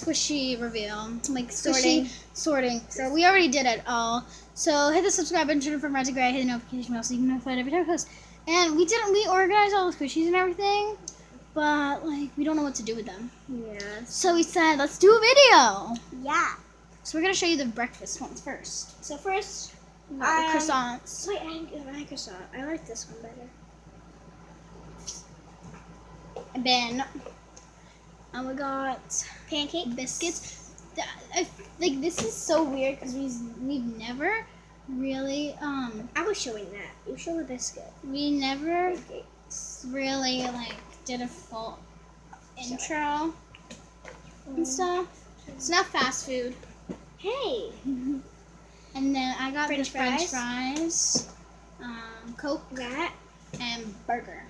squishy reveal, like squishy sorting. So we already did it all. So hit the subscribe button, turn it from red to gray, hit the notification bell so you can notified every time I post. And we organized all the squishies and everything, but like we don't know what to do with them. Yeah. So we said, let's do a video. Yeah. So we're gonna show you the breakfast ones first. So first, The croissants. Wait, I like croissant. I like this one better. And then we got Pancake biscuits. Like this is so weird because we've never really I was showing that. You show the biscuit. we never Pancakes. really like did a full intro and stuff. It's not fast food. Hey. And then I got French the French fries, Coke, That. and burger.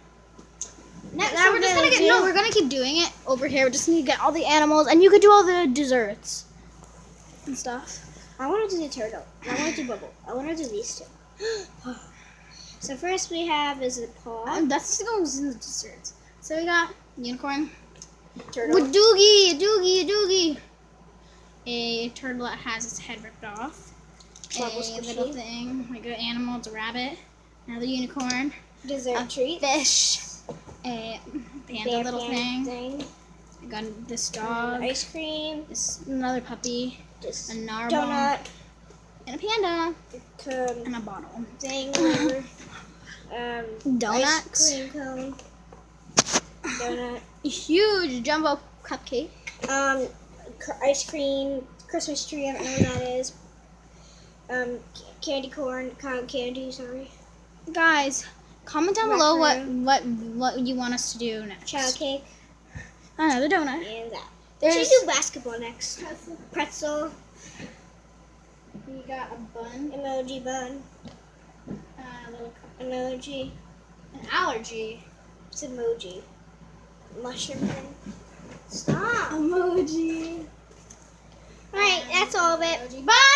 That's Now we're just gonna we're gonna keep doing it over here. We just need to get all the animals, and you could do all the desserts and stuff. I want to do the turtle. I want to do bubble. I want to do these two. So first we have is the paw. And that's just goes in the desserts. So we got unicorn, Turtle. with doogie, a turtle that has its head ripped off, Bubble a squishy. little thing like an animal, it's a rabbit, another unicorn, Dessert a treat. fish, a panda Bear little pan thing. I got this dog, Ice cream. this another puppy, Just a narwhal, donut. and a panda, Cone. and a bottle. Thing. Whatever. Donuts. Ice cream cone. Donut. A huge jumbo cupcake. Ice cream. Christmas tree. I don't know what that is. Candy corn. Cotton candy. Sorry. Guys, comment down below Macaroon. what you want us to do next. Chocolate cake. Another donut. And that. There's We should do basketball next. Pretzel. we got a bun, Emoji bun. a little Emoji. an allergy. It's emoji. Mushroom thing. Stop. Emoji. Alright, that's all of it. Emoji. Bye.